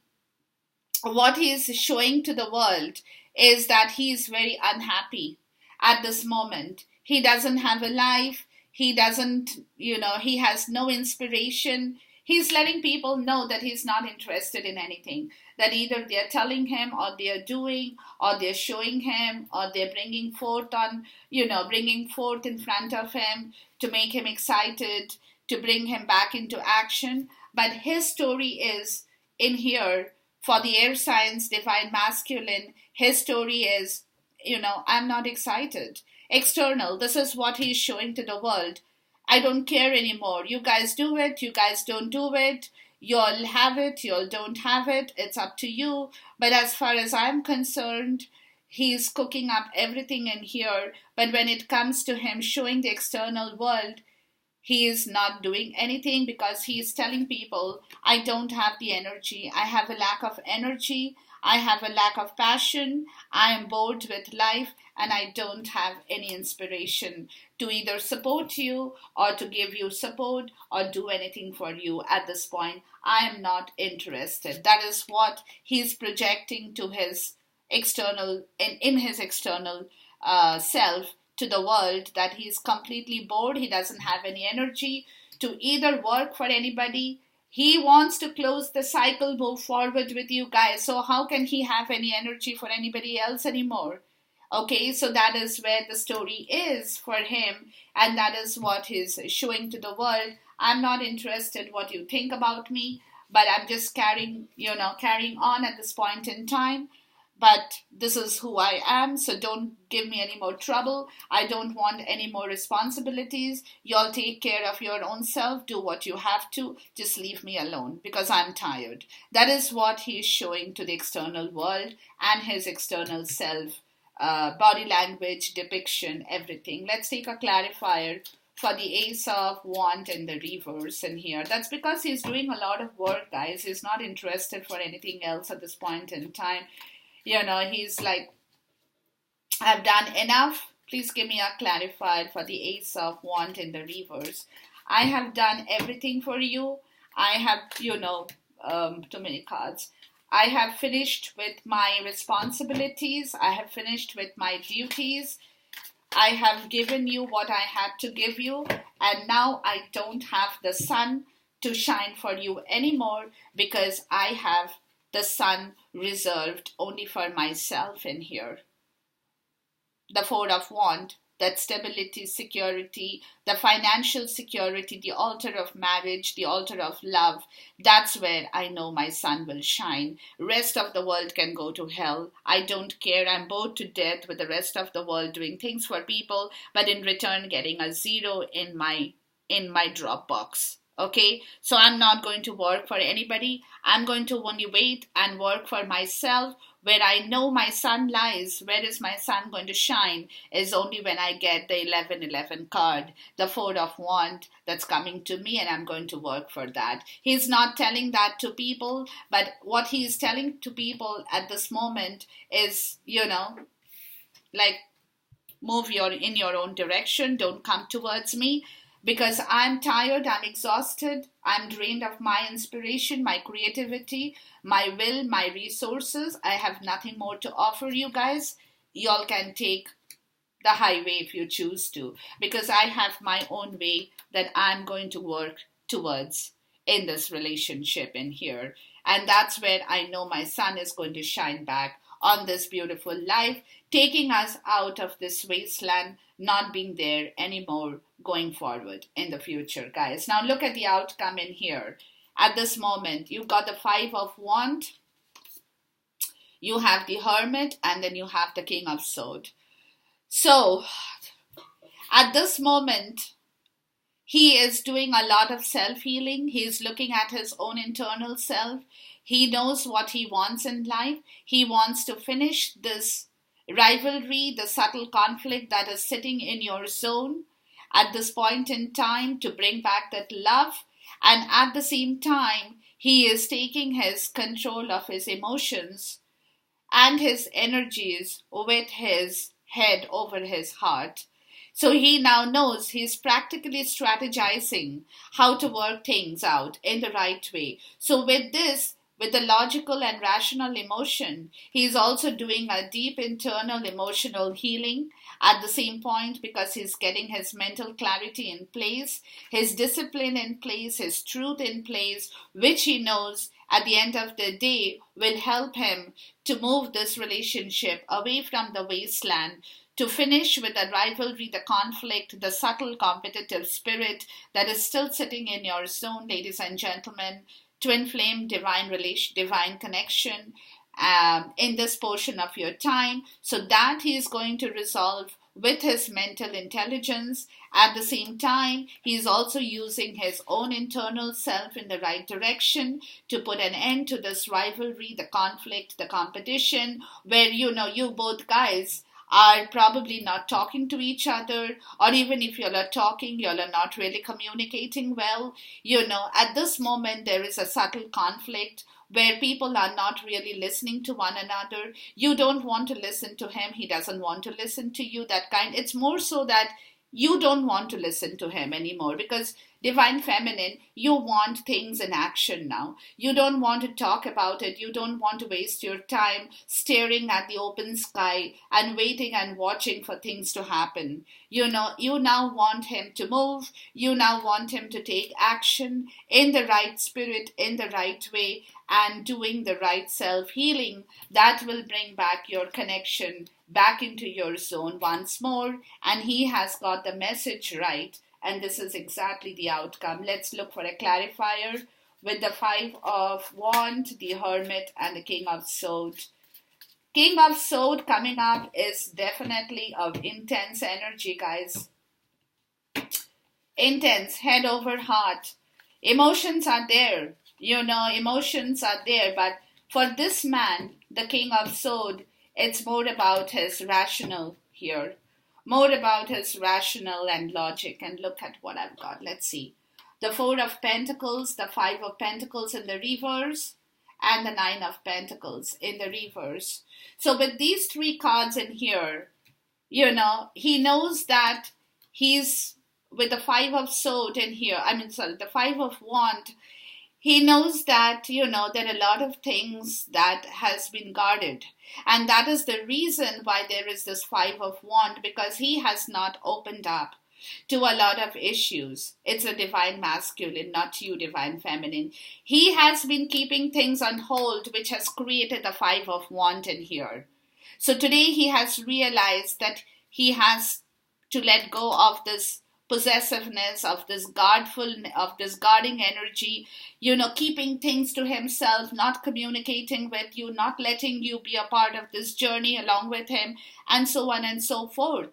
A: what he is showing to the world is that he is very unhappy at this moment. He doesn't have a life. He doesn't, he has no inspiration. He's letting people know that he's not interested in anything. That either they're telling him, or they're doing, or they're showing him, or they're bringing forth in front of him to make him excited, to bring him back into action. But his story is in here for the air signs, divine masculine. His story is, I'm not excited. External, this is what he's showing to the world. I don't care anymore. You guys do it. You guys don't do it. You'll have it. You'll don't have it. It's up to you. But as far as I'm concerned, he's cooking up everything in here. But when it comes to him showing the external world, he is not doing anything, because he is telling people, I don't have the energy. I have a lack of energy. I have a lack of passion. I am bored with life, and I don't have any inspiration to either support you or to give you support or do anything for you at this point. I am not interested. That is what he's projecting to his external, in his external self, to the world, that he's completely bored. He doesn't have any energy to either work for anybody. He wants to close the cycle, move forward with you guys. So how can he have any energy for anybody else anymore? Okay, so that is where the story is for him, and that is what he's showing to the world. I'm not interested what you think about me, but I'm just carrying on at this point in time. But this is who I am, so don't give me any more trouble. I don't want any more responsibilities. Y'all take care of your own self, do what you have to, just leave me alone because I'm tired. That is what he is showing to the external world and his external self. Body language, depiction, everything. Let's take a clarifier for the Ace of Wands in the reverse in here. That's because he's doing a lot of work, guys. He's not interested for anything else at this point in time. He's like, I've done enough. Please give me a clarifier for the Ace of Wands in the reverse. I have done everything for you. I have, too many cards. I have finished with my responsibilities. I have finished with my duties. I have given you what I had to give you. And now I don't have the sun to shine for you anymore because I have the sun reserved only for myself in here. The Four of Wands, that stability, security, the financial security, the altar of marriage, the altar of love. That's where I know my sun will shine. Rest of the world can go to hell. I don't care. I'm bored to death with the rest of the world doing things for people, but in return getting a zero in my Dropbox. Okay, so I'm not going to work for anybody. I'm going to only wait and work for myself. Where I know my sun lies, where is my sun going to shine, is only when I get the 1111 card, the Four of Wands that's coming to me, and I'm going to work for that. He's not telling that to people, but what he's telling to people at this moment is, like, move in your own direction. Don't come towards me. Because I'm tired, I'm exhausted, I'm drained of my inspiration, my creativity, my will, my resources. I have nothing more to offer you guys. Y'all can take the highway if you choose to. Because I have my own way that I'm going to work towards in this relationship in here. And that's where I know my sun is going to shine back on this beautiful life, taking us out of this wasteland, not being there anymore going forward in the future, guys. Now look at the outcome in here. At this moment, you've got the Five of Wands, you have the Hermit, and then you have the King of Swords. So, at this moment, he is doing a lot of self-healing. He's looking at his own internal self. He knows what he wants in life. He wants to finish this rivalry, the subtle conflict that is sitting in your zone at this point in time, to bring back that love. And at the same time, he is taking his control of his emotions and his energies with his head over his heart. So he now knows, he's practically strategizing how to work things out in the right way. So with this, with the logical and rational emotion, he's also doing a deep internal emotional healing at the same point, because he's getting his mental clarity in place, his discipline in place, his truth in place, which he knows at the end of the day will help him to move this relationship away from the wasteland, to finish with the rivalry, the conflict, the subtle competitive spirit that is still sitting in your zone, ladies and gentlemen. Twin flame, divine relation, divine connection in this portion of your time. So that he is going to resolve with his mental intelligence. At the same time, he is also using his own internal self in the right direction to put an end to this rivalry, the conflict, the competition, where you both guys are probably not talking to each other, or even if y'all are talking, y'all are not really communicating well. At this moment, there is a subtle conflict where people are not really listening to one another. You don't want to listen to him. He doesn't want to listen to you. It's more so that you don't want to listen to him anymore, because divine feminine, you want things in action now. You don't want to talk about it. You don't want to waste your time staring at the open sky and waiting and watching for things to happen. You now want him to move. You now want him to take action in the right spirit, in the right way, and doing the right self healing that will bring back your connection back into your zone once more. And he has got the message right, and this is exactly the outcome. Let's look for a clarifier with the Five of Wands, the Hermit, and the King of Swords. King of Swords coming up is definitely of intense energy, guys. Intense, head over heart. Emotions are there. Emotions are there. But for this man, the King of Swords, it's more about his rational here. More about his rational and logic. And look at what I've got. Let's see. The Four of Pentacles, the Five of Pentacles in the reverse, and the Nine of Pentacles in the reverse. So with these three cards in here, he knows that he's with the Five of Swords in here. The Five of Wands. He knows that, there are a lot of things that has been guarded. And that is the reason why there is this Five of Wands, because he has not opened up to a lot of issues. It's a divine masculine, not you, divine feminine. He has been keeping things on hold, which has created the Five of Wands in here. So today he has realized that he has to let go of this possessiveness, of this guarding energy, keeping things to himself, not communicating with you, not letting you be a part of this journey along with him, and so on and so forth.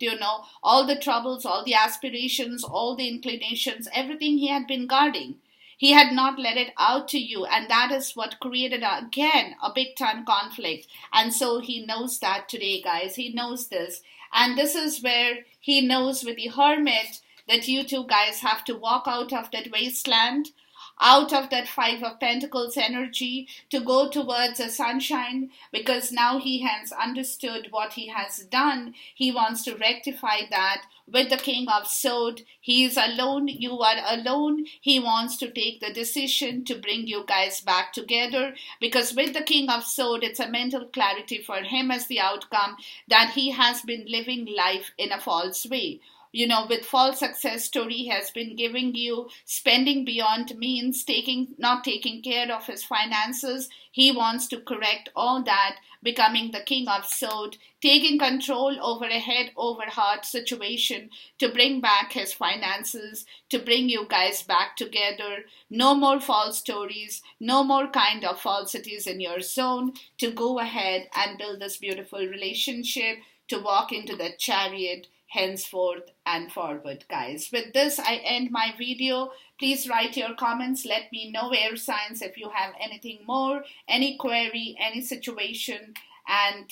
A: All the troubles, all the aspirations, all the inclinations, everything he had been guarding. He had not let it out to you, and that is what created, again, a big time conflict. And so he knows that today, guys. He knows this. And this is where he knows with the Hermit that you two guys have to walk out of that wasteland, out of that Five of Pentacles energy, to go towards the sunshine, because now he has understood what he has done. He wants to rectify that. With the King of Swords, he is alone, you are alone. He wants to take the decision to bring you guys back together, because with the King of Swords, it's a mental clarity for him as the outcome that he has been living life in a false way. With false success story, he has been giving you spending beyond means, not taking care of his finances. He wants to correct all that, becoming the King of Swords, taking control over a head over heart situation to bring back his finances, to bring you guys back together. No more false stories, no more kind of falsities in your zone, to go ahead and build this beautiful relationship, to walk into the chariot henceforth and forward, guys. With this, I end my video. Please write your comments. Let me know, air signs, if you have anything more, any query, any situation. And,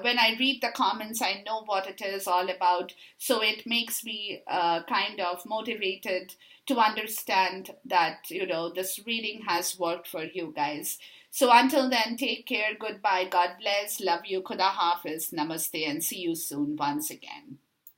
A: when I read the comments, I know what it is all about. So it makes me kind of motivated to understand that, this reading has worked for you guys. So until then, take care. Goodbye. God bless. Love you. Khuda Hafiz. Namaste. And see you soon once again.